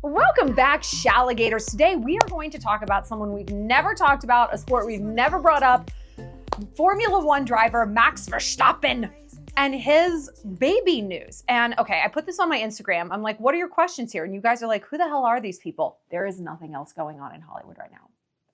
Welcome back, Shalligators. Today we are going to talk about someone we've never talked about, a sport we've never brought up, Formula One driver Max Verstappen and his baby news. And okay, I put this on my Instagram. I'm like, what are your questions here? And you guys are like, who the hell are these people? There is nothing else going on in Hollywood right now.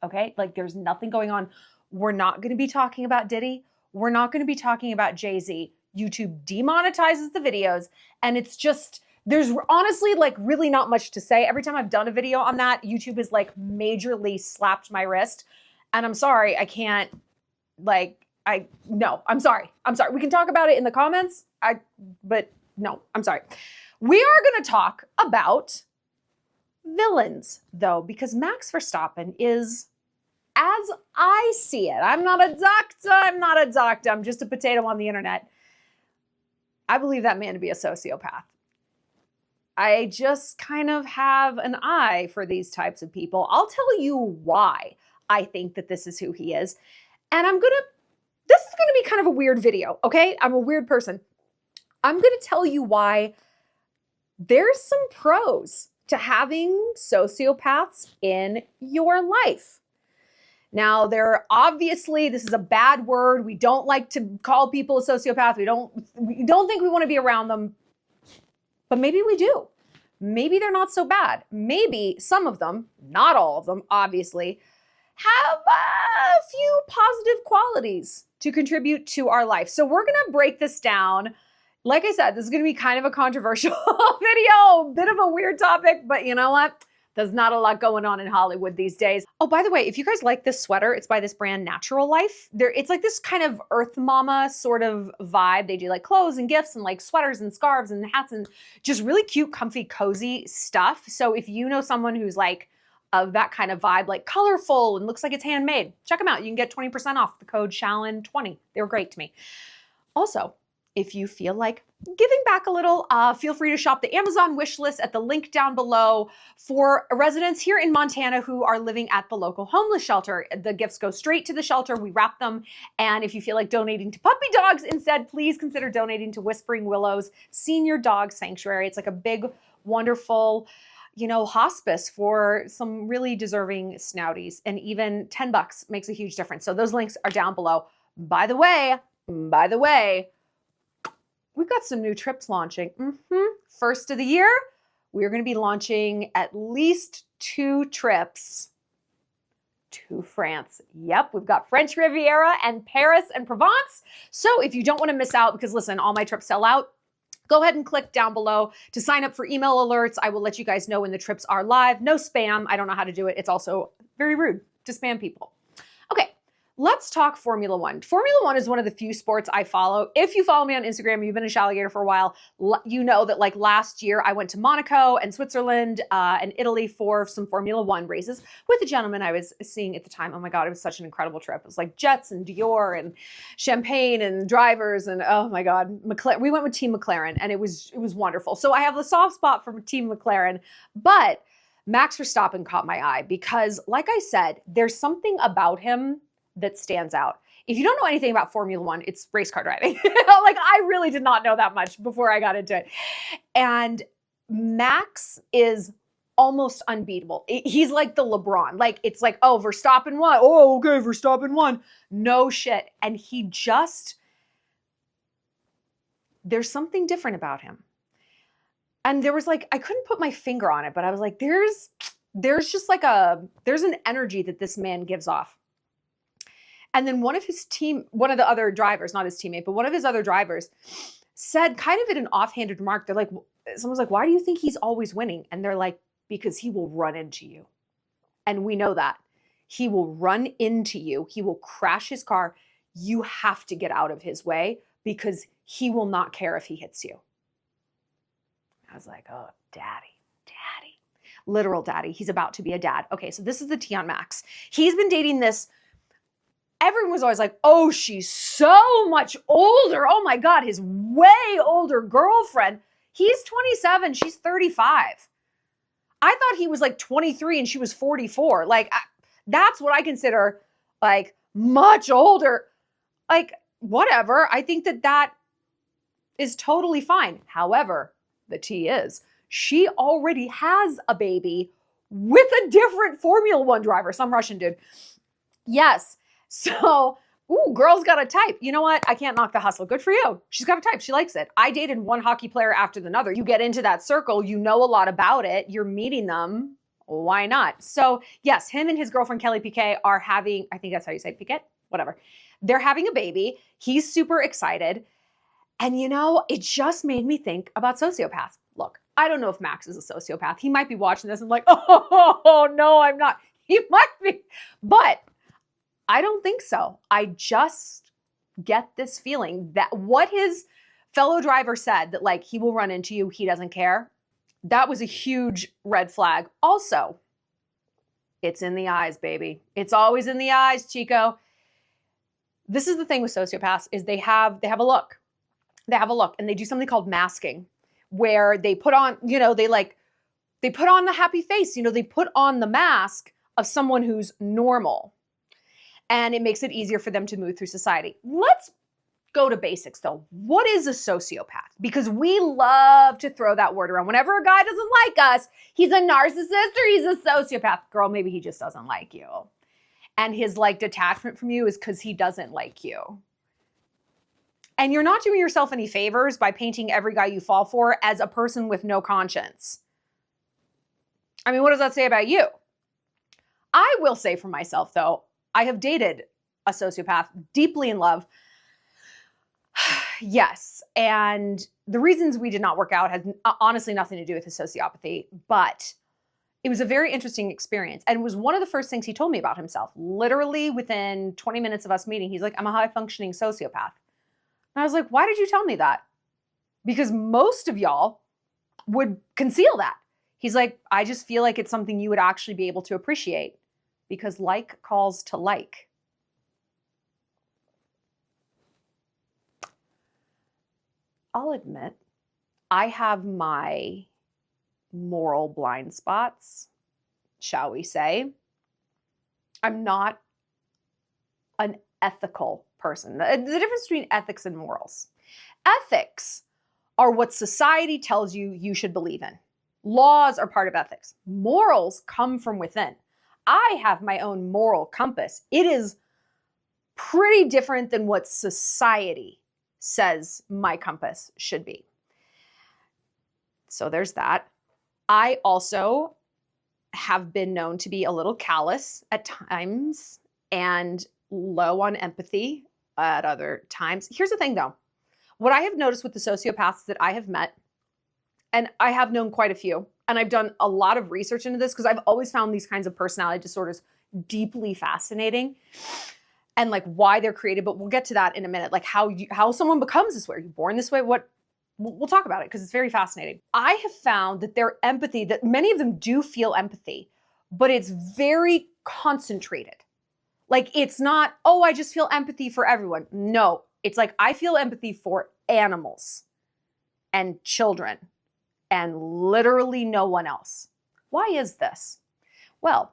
Okay, like there's nothing going on. We're not going to be talking about Diddy. We're not going to be talking about Jay-Z. YouTube demonetizes the videos, and it's just, there's honestly like really not much to say. Every time I've done a video on that, YouTube has like majorly slapped my wrist. And I'm sorry, I can't, I'm sorry. We can talk about it in the comments, but no, I'm sorry. We are going to talk about villains though, because Max Verstappen is, as I see it, I'm not a doctor, I'm just a potato on the internet. I believe that man to be a sociopath. I just kind of have an eye for these types of people. I'll tell you why I think that this is who he is. And this is gonna be kind of a weird video, okay? I'm a weird person. I'm gonna tell you why there's some pros to having sociopaths in your life. Now, obviously, this is a bad word. We don't like to call people a sociopath. We don't think we want to be around them, but maybe we do. Maybe they're not so bad. Maybe some of them, not all of them, obviously, have a few positive qualities to contribute to our life. So we're going to break this down. Like I said, this is going to be kind of a controversial video, a bit of a weird topic, but you know what? There's not a lot going on in Hollywood these days. Oh, by the way, if you guys like this sweater, it's by this brand Natural Life. It's like this kind of Earth Mama sort of vibe. They do like clothes and gifts and like sweaters and scarves and hats and just really cute, comfy, cozy stuff. So if you know someone who's like of that kind of vibe, like colorful and looks like it's handmade, check them out. You can get 20% off the code Shallon20. They were great to me. Also, if you feel like giving back a little, feel free to shop the Amazon wish list at the link down below for residents here in Montana who are living at the local homeless shelter. The gifts go straight to the shelter. We wrap them. And if you feel like donating to puppy dogs instead, please consider donating to Whispering Willows Senior Dog Sanctuary. It's like a big, wonderful, hospice for some really deserving snouties. And even $10 makes a huge difference. So those links are down below. By the way, we've got some new trips launching. First of the year, we're going to be launching at least 2 trips to France. Yep, we've got French Riviera and Paris and Provence. So if you don't want to miss out, because listen, all my trips sell out, go ahead and click down below to sign up for email alerts. I will let you guys know when the trips are live. No spam. I don't know how to do it. It's also very rude to spam people. Okay. Let's talk Formula One. Formula One is one of the few sports I follow. If you follow me on Instagram, you've been a Shalligator for a while, you know that like last year I went to Monaco and Switzerland and Italy for some Formula One races with a gentleman I was seeing at the time. Oh my God, it was such an incredible trip. It was like jets and Dior and champagne and drivers and oh my God, we went with Team McLaren and it was wonderful. So I have a soft spot for Team McLaren, but Max Verstappen caught my eye because like I said, there's something about him that stands out. If you don't know anything about Formula One, it's race car driving. Like I really did not know that much before I got into it. And Max is almost unbeatable. He's like the LeBron. Like it's like, oh, Verstappen won. Oh, okay, Verstappen won. No shit. And there's something different about him. And there was like, I couldn't put my finger on it, but I was like, there's just like there's an energy that this man gives off. And then one of the other drivers, not his teammate, but one of his other drivers said kind of in an offhanded remark, someone's like, why do you think he's always winning? And they're like, because he will run into you. And we know that. He will run into you. He will crash his car. You have to get out of his way because he will not care if he hits you. I was like, oh, daddy. Literal daddy. He's about to be a dad. Okay, so this is the tea on Max. He's been dating this. Everyone was always like, oh, she's so much older. Oh my God, his way older girlfriend. He's 27, she's 35. I thought he was like 23 and she was 44. Like, that's what I consider like much older. Like, whatever. I think that is totally fine. However, the tea is She already has a baby with a different Formula One driver, some Russian dude. Yes. So, ooh, girl's got a type. You know what? I can't knock the hustle. Good for you. She's got a type. She likes it. I dated one hockey player after another. You get into that circle, you know a lot about it. You're meeting them. Why not? So yes, him and his girlfriend, Kelly Piquet, are having, I think that's how you say Piquet, whatever. They're having a baby. He's super excited. And you know, it just made me think about sociopaths. Look, I don't know if Max is a sociopath. He might be watching this and like, oh, no, I'm not. He might be, but I don't think so. I just get this feeling that what his fellow driver said, that like he will run into you, he doesn't care. That was a huge red flag. Also, it's in the eyes, baby. It's always in the eyes, Chico. This is the thing with sociopaths is they have a look. They have a look and they do something called masking where they put on, you know, they put on the happy face, you know, they put on the mask of someone who's normal. And it makes it easier for them to move through society. Let's go to basics though. What is a sociopath? Because we love to throw that word around. Whenever a guy doesn't like us, he's a narcissist or he's a sociopath. Girl, maybe he just doesn't like you. And his like detachment from you is because he doesn't like you. And you're not doing yourself any favors by painting every guy you fall for as a person with no conscience. I mean, what does that say about you? I will say for myself though, I have dated a sociopath, deeply in love. Yes. And the reasons we did not work out had honestly nothing to do with his sociopathy, but it was a very interesting experience. And it was one of the first things he told me about himself. Literally within 20 minutes of us meeting, he's like, I'm a high functioning sociopath. And I was like, why did you tell me that? Because most of y'all would conceal that. He's like, I just feel like it's something you would actually be able to appreciate because like calls to like. I'll admit, I have my moral blind spots, shall we say. I'm not an ethical person. The difference between ethics and morals. Ethics are what society tells you you should believe in. Laws are part of ethics. Morals come from within. I have my own moral compass. It is pretty different than what society says my compass should be. So there's that. I also have been known to be a little callous at times and low on empathy at other times. Here's the thing though. What I have noticed with the sociopaths that I have met, and I have known quite a few, and I've done a lot of research into this because I've always found these kinds of personality disorders deeply fascinating and like why they're created, but we'll get to that in a minute. Like how someone becomes this way. Are you born this way? We'll talk about it because it's very fascinating. I have found that their empathy, that many of them do feel empathy, but it's very concentrated. Like it's not, oh, I just feel empathy for everyone. No, it's like I feel empathy for animals and children and literally no one else. Why is this? Well,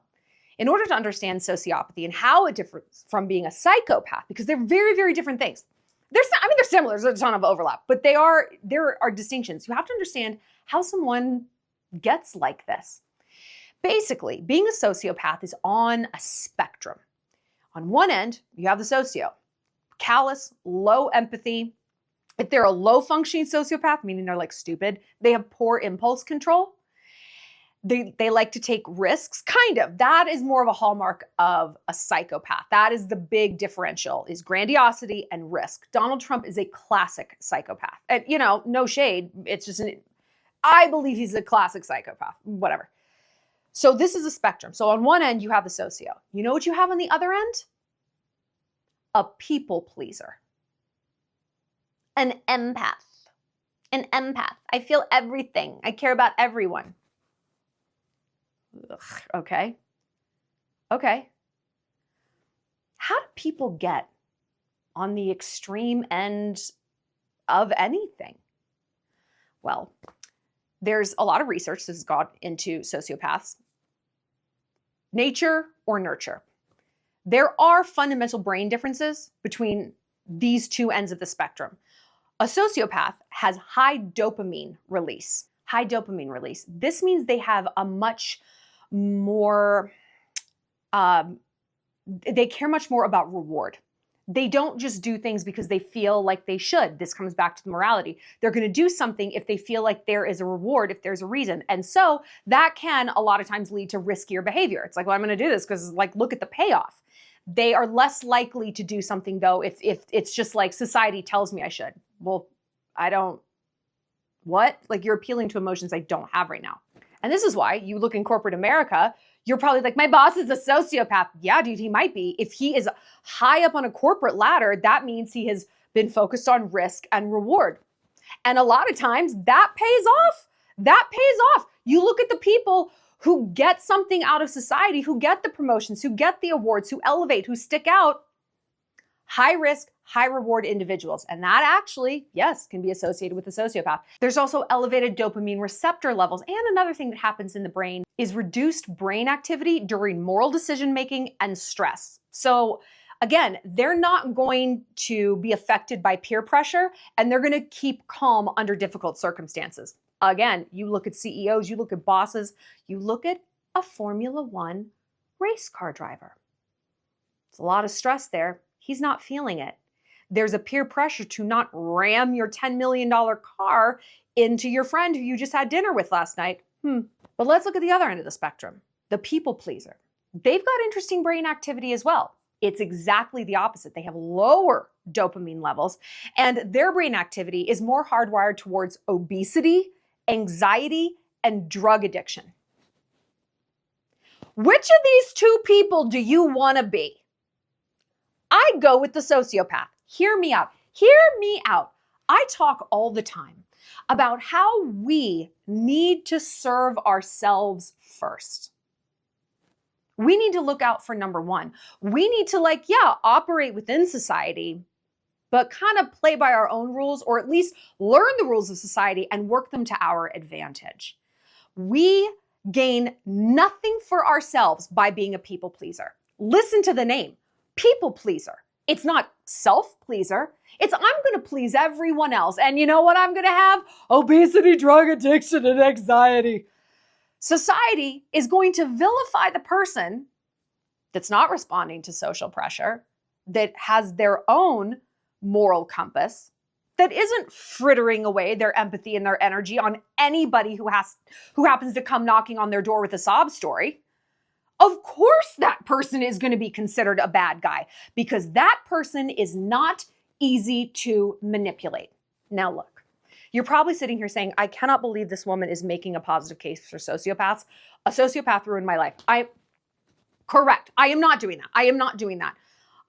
in order to understand sociopathy and how it differs from being a psychopath, because they're very, very different things. They're similar, there's a ton of overlap, but there are distinctions. You have to understand how someone gets like this. Basically, being a sociopath is on a spectrum. On one end, you have the socio, callous, low empathy. If they're a low functioning sociopath, meaning they're like stupid, they have poor impulse control. They like to take risks, kind of. That is more of a hallmark of a psychopath. That is the big differential, is grandiosity and risk. Donald Trump is a classic psychopath. And, you know, no shade. It's just, I believe he's a classic psychopath, whatever. So this is a spectrum. So on one end, you have the socio. You know what you have on the other end? A people pleaser. An empath. An empath. I feel everything. I care about everyone. Ugh, okay. Okay. How do people get on the extreme end of anything? Well, there's a lot of research that has gone into sociopaths. Nature or nurture. There are fundamental brain differences between these two ends of the spectrum. A sociopath has high dopamine release. high dopamine release. This means they have a much more, they care much more about reward. They don't just do things because they feel like they should. This comes back to the morality. They're going to do something if they feel like there is a reward, if there's a reason. And so that can a lot of times lead to riskier behavior. It's like, well, I'm going to do this because like, look at the payoff. They are less likely to do something though if it's just like society tells me I should. Well, I don't, what? Like you're appealing to emotions I don't have right now. And this is why you look in corporate America, you're probably like, my boss is a sociopath. Yeah, dude, he might be. If he is high up on a corporate ladder, that means he has been focused on risk and reward. And a lot of times that pays off. That pays off. You look at the people who get something out of society, who get the promotions, who get the awards, who elevate, who stick out, high risk, high reward individuals. And that actually, yes, can be associated with a sociopath. There's also elevated dopamine receptor levels. And another thing that happens in the brain is reduced brain activity during moral decision-making and stress. So again, they're not going to be affected by peer pressure and they're going to keep calm under difficult circumstances. Again, you look at CEOs, you look at bosses, you look at a Formula One race car driver. It's a lot of stress there. He's not feeling it. There's a peer pressure to not ram your $10 million car into your friend who you just had dinner with last night. But let's look at the other end of the spectrum, the people pleaser. They've got interesting brain activity as well. It's exactly the opposite. They have lower dopamine levels and their brain activity is more hardwired towards obesity, anxiety, and drug addiction. Which of these two people do you want to be? I go with the sociopath. Hear me out. Hear me out. I talk all the time about how we need to serve ourselves first. We need to look out for number one. We need to operate within society, but kind of play by our own rules or at least learn the rules of society and work them to our advantage. We gain nothing for ourselves by being a people pleaser. Listen to the name, people pleaser. It's not self-pleaser. It's I'm going to please everyone else. And you know what I'm going to have? Obesity, drug addiction, and anxiety. Society is going to vilify the person that's not responding to social pressure, that has their own moral compass, that isn't frittering away their empathy and their energy on anybody who happens to come knocking on their door with a sob story. Of course that person is going to be considered a bad guy because that person is not easy to manipulate. Now look, you're probably sitting here saying, I cannot believe this woman is making a positive case for sociopaths. A sociopath ruined my life. Correct. I am not doing that. I am not doing that.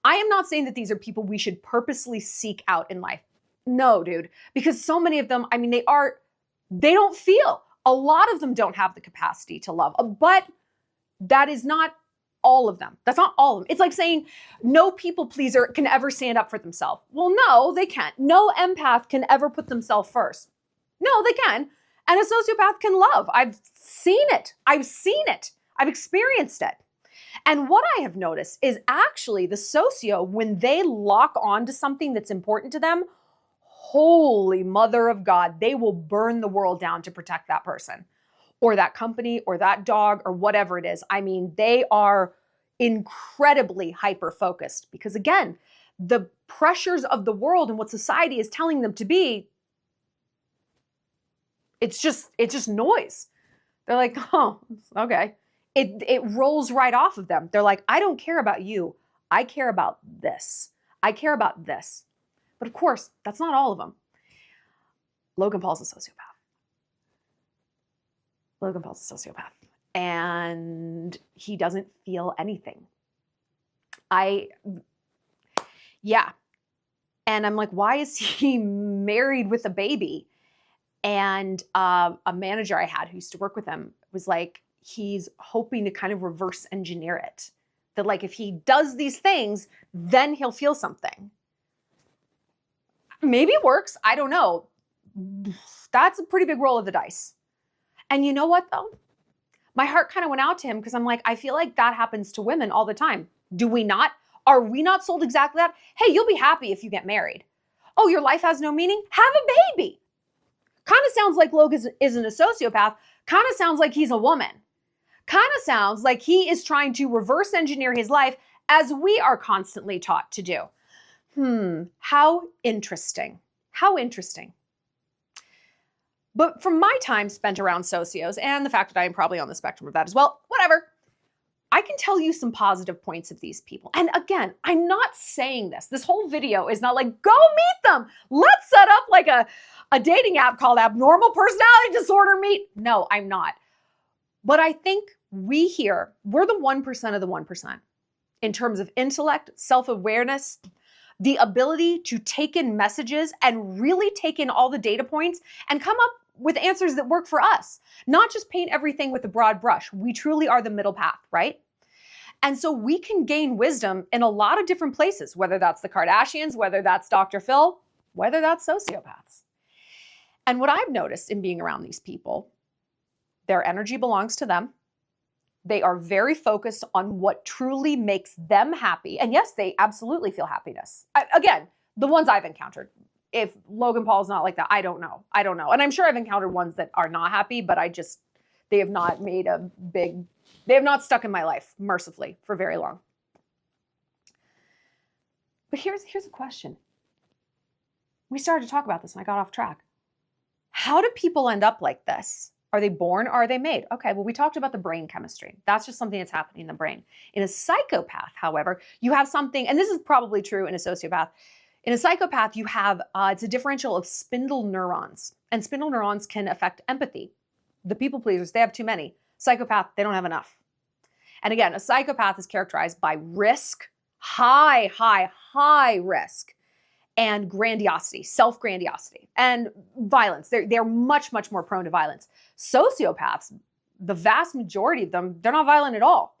I am not saying that these are people we should purposely seek out in life. No, dude, because so many of them, they don't feel. A lot of them don't have the capacity to love, but that is not all of them. That's not all of them. It's like saying no people pleaser can ever stand up for themselves. Well, no, they can't. No empath can ever put themselves first. No, they can. And a sociopath can love. I've seen it. I've experienced it. And what I have noticed is actually the socio, when they lock on to something that's important to them, holy mother of God, they will burn the world down to protect that person or that company or that dog or whatever it is. They are incredibly hyper-focused because again, the pressures of the world and what society is telling them to be, it's just noise. They're like, oh, okay. It rolls right off of them. They're like, I don't care about you. I care about this. I care about this. But of course, that's not all of them. Logan Paul's a sociopath. And he doesn't feel anything. And I'm like, why is he married with a baby? And a manager I had who used to work with him was like, he's hoping to kind of reverse engineer it. That like, if he does these things, then he'll feel something. Maybe it works. I don't know. That's a pretty big roll of the dice. And you know what though? My heart kind of went out to him because I'm like, I feel like that happens to women all the time. Do we not? Are we not sold exactly that? Hey, you'll be happy if you get married. Oh, your life has no meaning? Have a baby. Kind of sounds like Logan isn't a sociopath. Kind of sounds like he's a woman. Kind of sounds like he is trying to reverse engineer his life as we are constantly taught to do. How interesting. How interesting. But from my time spent around socios and the fact that I am probably on the spectrum of that as well, whatever, I can tell you some positive points of these people. And again, I'm not saying this. This whole video is not like, go meet them. Let's set up like a dating app called Abnormal Personality Disorder Meet. No, I'm not. But I think we're the 1% of the 1% in terms of intellect, self-awareness, the ability to take in messages and really take in all the data points and come up with answers that work for us, not just paint everything with a broad brush. We truly are the middle path, right? And so we can gain wisdom in a lot of different places, whether that's the Kardashians, whether that's Dr. Phil, whether that's sociopaths. And what I've noticed in being around these people, their energy belongs to them. They are very focused on what truly makes them happy. And yes, they absolutely feel happiness. Again, the ones I've encountered. If Logan Paul's not like that, I don't know. And I'm sure I've encountered ones that are not happy, but they have not they have not stuck in my life, mercifully, for very long. But here's a question. We started to talk about this and I got off track. How do people end up like this? Are they born or are they made? Okay, well, we talked about the brain chemistry. That's just something that's happening in the brain. In a psychopath, however, you have something, and this is probably true in a sociopath. In a psychopath, you have, it's a differential of spindle neurons. And spindle neurons can affect empathy. The people pleasers, they have too many. Psychopath, they don't have enough. And again, a psychopath is characterized by risk, high risk, and grandiosity, self-grandiosity, and violence. They're much, much more prone to violence. Sociopaths, the vast majority of them, they're not violent at all.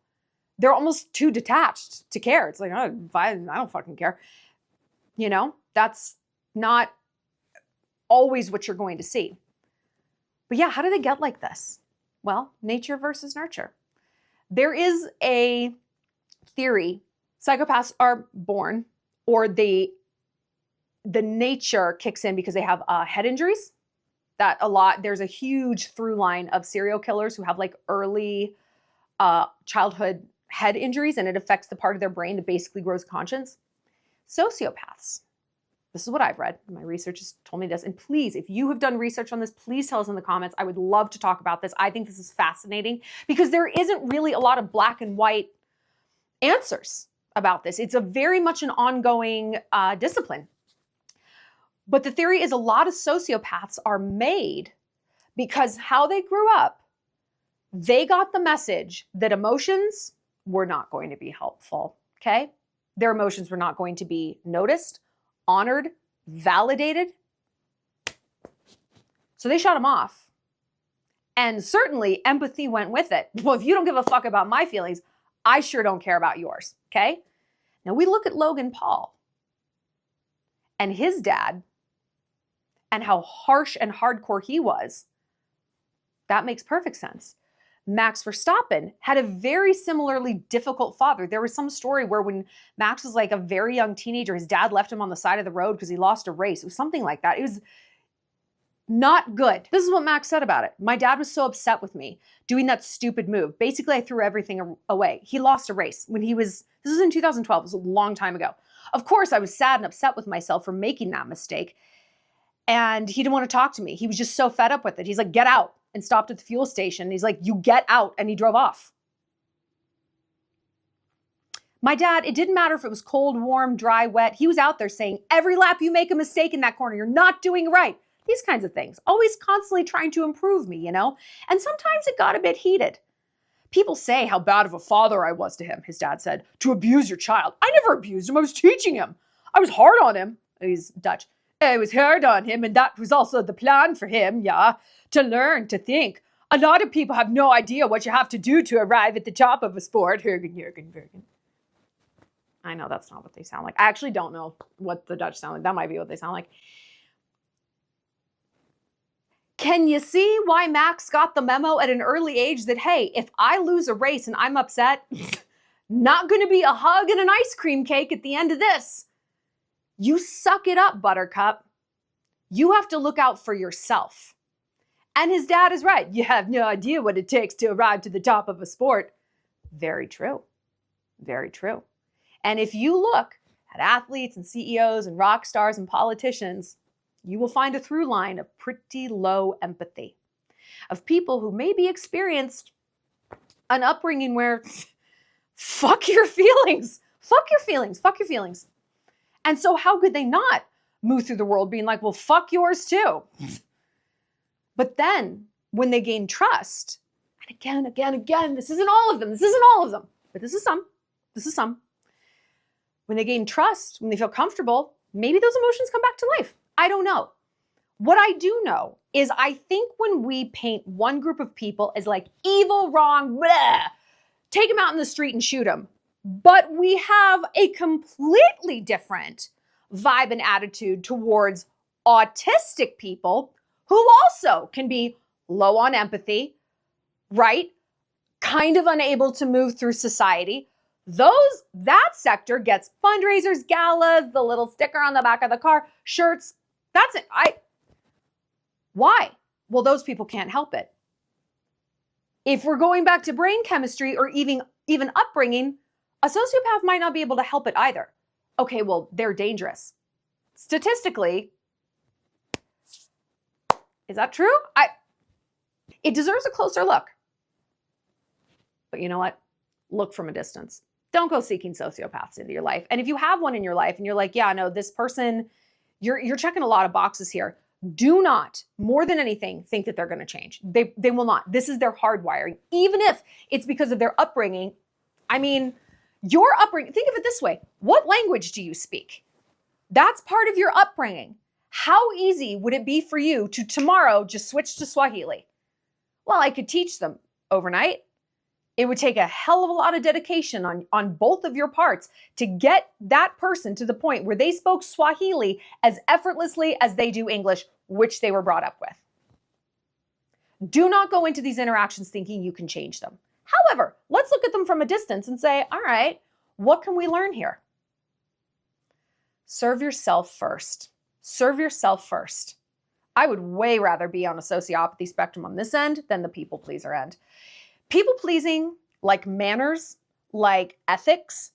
They're almost too detached to care. It's like, oh, I don't fucking care. You know, that's not always what you're going to see. But yeah, how do they get like this? Well, nature versus nurture. There is a theory, psychopaths are born, or the nature kicks in because they have head injuries. There's a huge through line of serial killers who have like early childhood head injuries, and it affects the part of their brain that basically grows conscience. Sociopaths. This is what I've read. My research has told me this. And please, if you have done research on this, please tell us in the comments. I would love to talk about this. I think this is fascinating because there isn't really a lot of black and white answers about this. It's a very much an ongoing discipline. But the theory is a lot of sociopaths are made because how they grew up, they got the message that emotions were not going to be helpful, okay? Their emotions were not going to be noticed, honored, validated. So they shut them off. And certainly empathy went with it. Well, if you don't give a fuck about my feelings, I sure don't care about yours, okay? Now we look at Logan Paul and his dad and how harsh and hardcore he was. That makes perfect sense. Max Verstappen had a very similarly difficult father. There was some story where when Max was like a very young teenager, his dad left him on the side of the road because he lost a race. It was something like that. It was not good. This is what Max said about it. My dad was so upset with me doing that stupid move. Basically, I threw everything away. He lost a race when this was in 2012. It was a long time ago. Of course, I was sad and upset with myself for making that mistake. And he didn't want to talk to me. He was just so fed up with it. He's like, get out. And stopped at the fuel station. He's like, you get out. And he drove off. My dad, it didn't matter if it was cold, warm, dry, wet. He was out there saying, every lap you make a mistake in that corner, you're not doing right. These kinds of things. Always constantly trying to improve me, you know? And sometimes it got a bit heated. People say how bad of a father I was to him, his dad said, to abuse your child. I never abused him. I was teaching him. I was hard on him. He's Dutch. I was hard on him, and that was also the plan for him, yeah, to learn, to think. A lot of people have no idea what you have to do to arrive at the top of a sport. Jürgen. I know that's not what they sound like. I actually don't know what the Dutch sound like. That might be what they sound like. Can you see why Max got the memo at an early age that, hey, if I lose a race and I'm upset, not going to be a hug and an ice cream cake at the end of this. You suck it up, Buttercup. You have to look out for yourself. And his dad is right. You have no idea what it takes to arrive to the top of a sport. Very true. Very true. And if you look at athletes and CEOs and rock stars and politicians, you will find a through line of pretty low empathy, of people who maybe experienced an upbringing where fuck your feelings, fuck your feelings, fuck your feelings. And so how could they not move through the world being like, well, fuck yours too? But then when they gain trust, and again, this isn't all of them, but this is some. When they gain trust, when they feel comfortable, maybe those emotions come back to life. I don't know. What I do know is I think when we paint one group of people as like evil, wrong, bleh, take them out in the street and shoot them. But we have a completely different vibe and attitude towards autistic people who also can be low on empathy, right? Kind of unable to move through society. That sector gets fundraisers, galas, the little sticker on the back of the car, shirts. That's it. Why? Well, those people can't help it. If we're going back to brain chemistry or even upbringing, a sociopath might not be able to help it either. Okay, well, they're dangerous. Statistically, is that true? It deserves a closer look. But you know what? Look from a distance. Don't go seeking sociopaths into your life. And if you have one in your life and you're like, yeah, no, this person, you're checking a lot of boxes here. Do not, more than anything, think that they're going to change. They will not. This is their hardwiring. Even if it's because of their upbringing. I mean, your upbringing, think of it this way. What language do you speak? That's part of your upbringing. How easy would it be for you to tomorrow just switch to Swahili? Well, I could teach them overnight. It would take a hell of a lot of dedication on both of your parts to get that person to the point where they spoke Swahili as effortlessly as they do English, which they were brought up with. Do not go into these interactions thinking you can change them. However, let's look at them from a distance and say, all right, what can we learn here? Serve yourself first. Serve yourself first. I would way rather be on a sociopathy spectrum on this end than the people pleaser end. People pleasing, like manners, like ethics,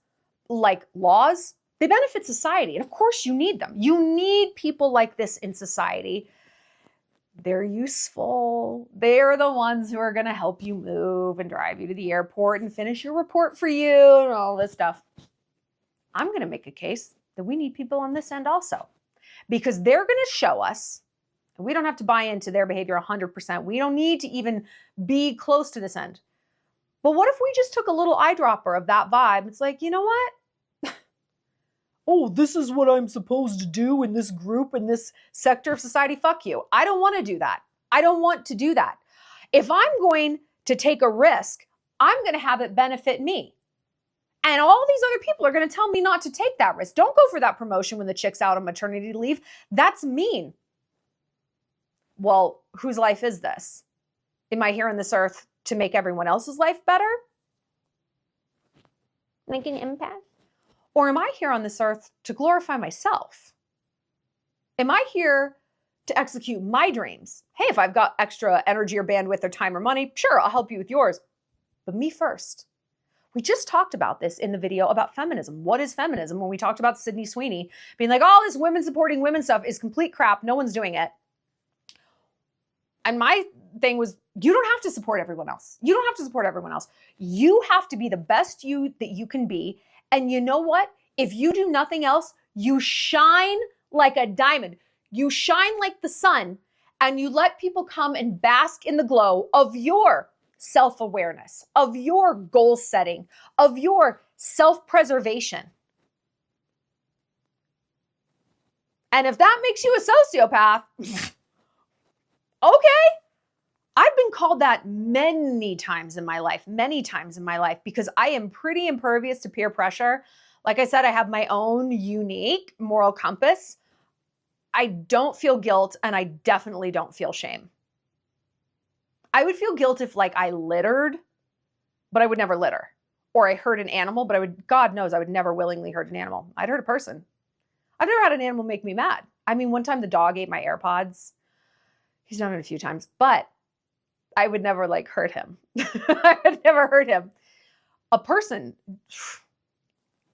like laws, they benefit society. And of course you need them. You need people like this in society. They're useful. They're the ones who are going to help you move and drive you to the airport and finish your report for you and all this stuff. I'm going to make a case that we need people on this end also, because they're going to show us, and we don't have to buy into their behavior 100%. We don't need to even be close to this end. But what if we just took a little eyedropper of that vibe? It's like, you know what? Oh, this is what I'm supposed to do in this group, in this sector of society. Fuck you. I don't want to do that. I don't want to do that. If I'm going to take a risk, I'm going to have it benefit me. And all these other people are going to tell me not to take that risk. Don't go for that promotion when the chick's out on maternity leave. That's mean. Well, whose life is this? Am I here on this earth to make everyone else's life better? Make an impact? Or am I here on this earth to glorify myself? Am I here to execute my dreams? Hey, if I've got extra energy or bandwidth or time or money, sure, I'll help you with yours. But me first. We just talked about this in the video about feminism. What is feminism? When we talked about Sydney Sweeney being like, all this women supporting women stuff is complete crap. No one's doing it. And my thing was, you don't have to support everyone else. You don't have to support everyone else. You have to be the best you that you can be. And you know what? If you do nothing else, you shine like a diamond. You shine like the sun, and you let people come and bask in the glow of your self-awareness, of your goal setting, of your self-preservation. And if that makes you a sociopath, okay. I've been called that many times in my life, because I am pretty impervious to peer pressure. Like I said, I have my own unique moral compass. I don't feel guilt, and I definitely don't feel shame. I would feel guilt if I littered, but I would never litter. Or I hurt an animal, but God knows I would never willingly hurt an animal. I'd hurt a person. I've never had an animal make me mad. I mean, one time the dog ate my AirPods. He's done it a few times, but I would never like hurt him. I would never hurt him. A person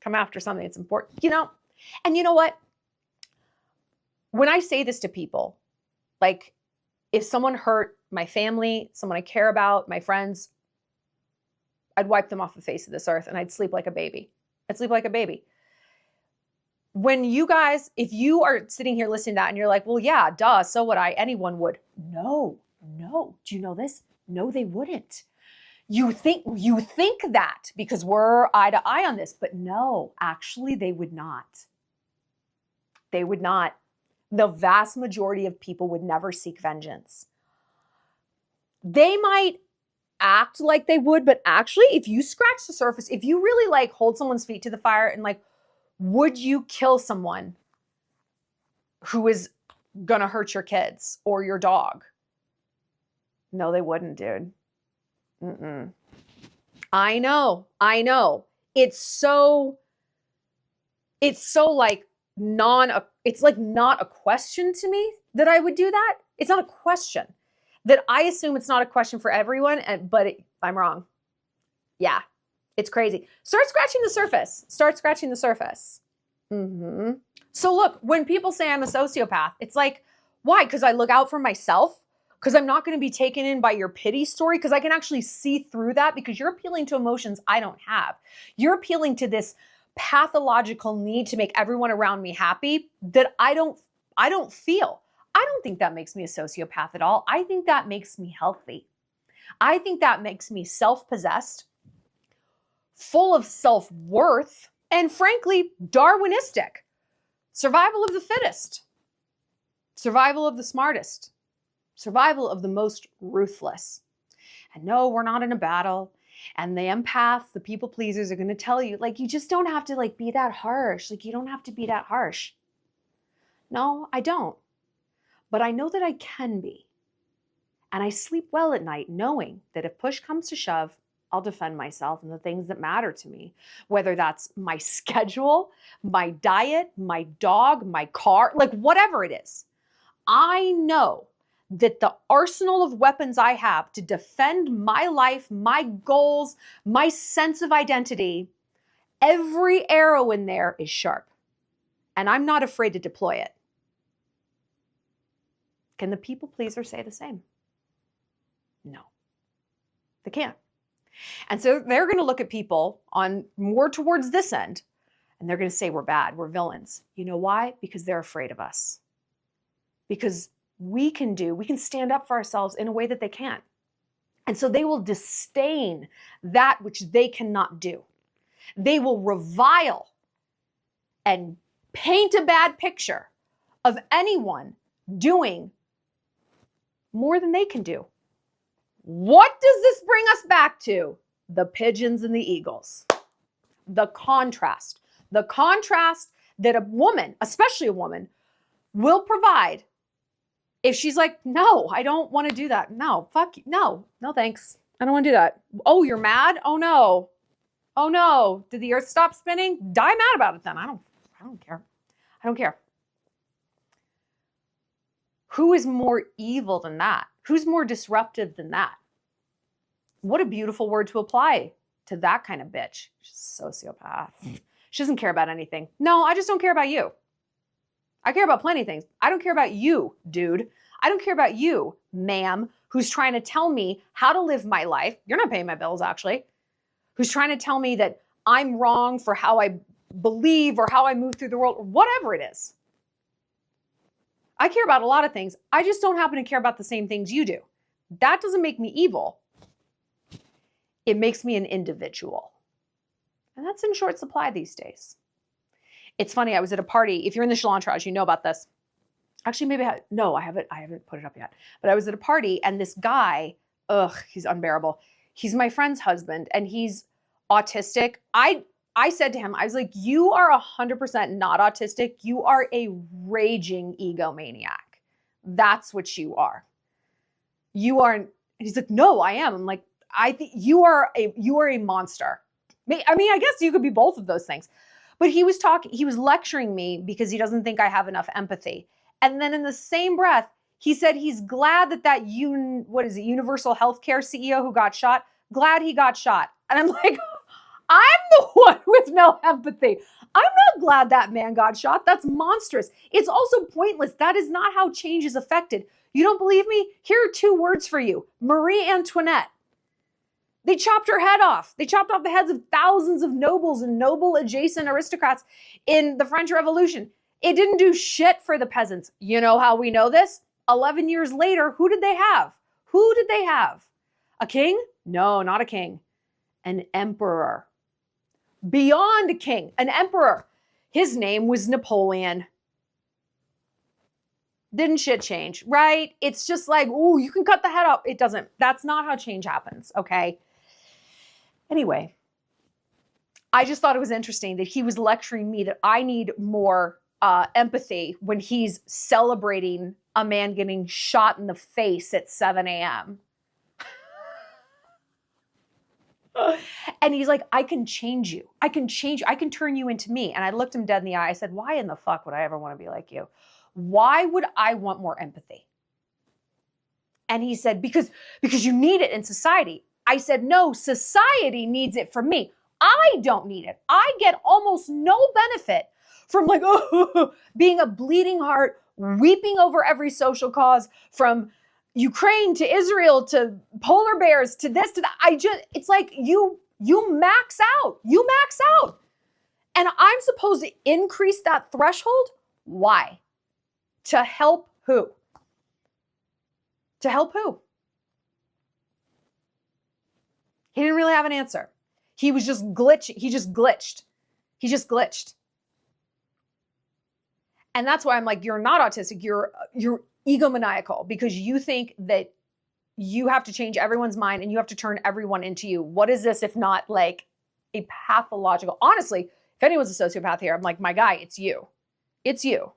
come after something that's important, and you know what? When I say this to people, like if someone hurt my family, someone I care about, my friends, I'd wipe them off the face of this earth and I'd sleep like a baby. I'd sleep like a baby. When you guys, if you are sitting here listening to that and you're like, well, yeah, duh, so would I, anyone would. No. Do you know this? No, they wouldn't. You think that because we're eye to eye on this, but no, actually they would not. They would not. The vast majority of people would never seek vengeance. They might act like they would, but actually, if you scratch the surface, if you really like hold someone's feet to the fire and like, would you kill someone who is gonna hurt your kids or your dog? No, they wouldn't, dude. Mm-mm. I know. It's so like it's like not a question to me that I would do that. It's not a question. That I assume it's not a question for everyone, but I'm wrong. Yeah, it's crazy. Start scratching the surface. Mm-hmm. So look, when people say I'm a sociopath, it's like, why? Because I look out for myself? Because I'm not going to be taken in by your pity story? Because I can actually see through that because you're appealing to emotions I don't have. You're appealing to this pathological need to make everyone around me happy that I don't feel. I don't think that makes me a sociopath at all. I think that makes me healthy. I think that makes me self-possessed, full of self-worth, and frankly, Darwinistic. Survival of the fittest. Survival of the smartest. Survival of the most ruthless. And no, we're not in a battle. And the empaths, the people pleasers are going to tell you, like, you just don't have to like be that harsh. Like, you don't have to be that harsh. No, I don't. But I know that I can be. And I sleep well at night knowing that if push comes to shove, I'll defend myself and the things that matter to me. Whether that's my schedule, my diet, my dog, my car, like whatever it is. I know that the arsenal of weapons I have to defend my life, my goals, my sense of identity, every arrow in there is sharp. And I'm not afraid to deploy it. Can the people pleaser say the same? No, they can't. And so they're going to look at people on more towards this end, and they're going to say we're bad, we're villains. You know why? Because they're afraid of us. Because we can stand up for ourselves in a way that they can't. And so they will disdain that which they cannot do. They will revile and paint a bad picture of anyone doing more than they can do. What does this bring us back to? The pigeons and the eagles. The contrast that a woman, especially a woman, will provide if she's like, no, I don't want to do that. No, fuck you. No, thanks. I don't want to do that. Oh, you're mad? Oh no. Did the earth stop spinning? Die mad about it then. I don't care. Who is more evil than that? Who's more disruptive than that? What a beautiful word to apply to that kind of bitch. She's a sociopath. She doesn't care about anything. No, I just don't care about you. I care about plenty of things. I don't care about you, dude. I don't care about you, ma'am, who's trying to tell me how to live my life. You're not paying my bills, actually. Who's trying to tell me that I'm wrong for how I believe or how I move through the world or whatever it is. I care about a lot of things. I just don't happen to care about the same things you do. That doesn't make me evil. It makes me an individual. And that's in short supply these days. It's funny, I was at a party. If you're in the Shallon Entourage, you know about this. Actually, maybe I haven't put it up yet. But I was at a party and this guy, he's unbearable. He's my friend's husband and he's autistic. I said to him, I was like, you are 100% not autistic. You are a raging egomaniac. That's what you are. You are, and he's like, no, I am. I'm like, I think you are a monster. I mean, I guess you could be both of those things. But he was lecturing me because he doesn't think I have enough empathy. And then in the same breath, He said he's glad that universal healthcare CEO who got shot, glad he got shot. And I'm like, I'm the one with no empathy. I'm not glad that man got shot. That's monstrous. It's also pointless. That is not how change is affected. You don't believe me? Here are 2 words for you. Marie Antoinette. They chopped her head off. They chopped off the heads of thousands of nobles and noble adjacent aristocrats in the French Revolution. It didn't do shit for the peasants. You know how we know this? 11 years later, who did they have? Who did they have? A king? No, not a king. An emperor. Beyond a king, an emperor. His name was Napoleon. Didn't shit change, right? It's just like, ooh, you can cut the head off. It doesn't. That's not how change happens, okay? Anyway, I just thought it was interesting that he was lecturing me that I need more empathy when he's celebrating a man getting shot in the face at 7 a.m. And he's like, I can change you. I can change you. I can turn you into me. And I looked him dead in the eye. I said, why in the fuck would I ever want to be like you? Why would I want more empathy? And he said, because you need it in society. I said, no, society needs it from me. I don't need it. I get almost no benefit from like, being a bleeding heart, weeping over every social cause, from Ukraine to Israel to polar bears to this to that. It's like you max out. You max out. And I'm supposed to increase that threshold? Why? To help who? To help who? He didn't really have an answer. He was just glitching. He just glitched. And that's why I'm like, you're not autistic. You're egomaniacal, because you think that you have to change everyone's mind and you have to turn everyone into you. What is this if not like a pathological? Honestly, if anyone's a sociopath here, I'm like, my guy, it's you. It's you.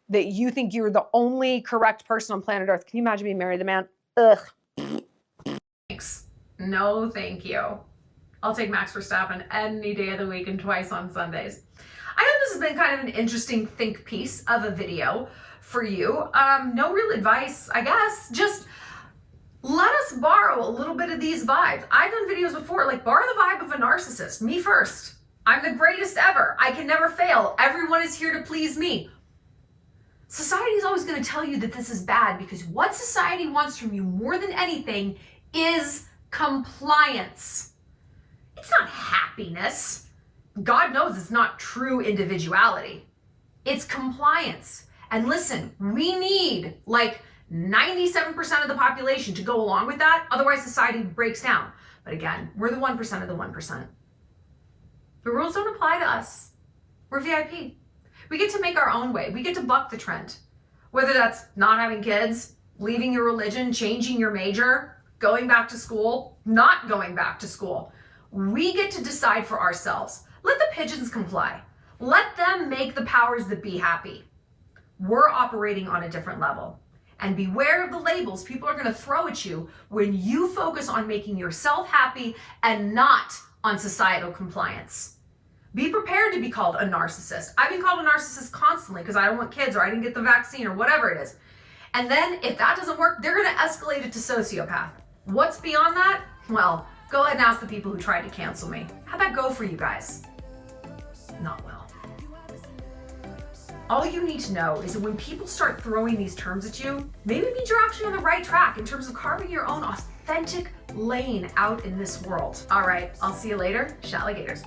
That you think you're the only correct person on planet Earth. Can you imagine being married to the man? Ugh. Thanks. No, thank you. I'll take Max Verstappen any day of the week and twice on Sundays. I know this has been kind of an interesting think piece of a video for you. No real advice, I guess. Just let us borrow a little bit of these vibes. I've done videos before, like borrow the vibe of a narcissist. Me first. I'm the greatest ever. I can never fail. Everyone is here to please me. Society is always going to tell you that this is bad, because what society wants from you more than anything is compliance. It's not happiness. God knows it's not true individuality. It's compliance. And listen, we need like 97% of the population to go along with that. Otherwise, society breaks down. But again, we're the 1% of the 1%. The rules don't apply to us. We're VIP. We get to make our own way. We get to buck the trend. Whether that's not having kids, leaving your religion, changing your major, going back to school, not going back to school. We get to decide for ourselves. Let the pigeons comply. Let them make the powers that be happy. We're operating on a different level. And beware of the labels people are going to throw at you when you focus on making yourself happy and not on societal compliance. Be prepared to be called a narcissist. I've been called a narcissist constantly because I don't want kids, or I didn't get the vaccine, or whatever it is. And then if that doesn't work, they're going to escalate it to sociopath. What's beyond that? Well, go ahead and ask the people who tried to cancel me. How'd that go for you guys? Not well. All you need to know is that when people start throwing these terms at you, maybe it means you're actually on the right track in terms of carving your own authentic lane out in this world. All right, I'll see you later. Shalligators.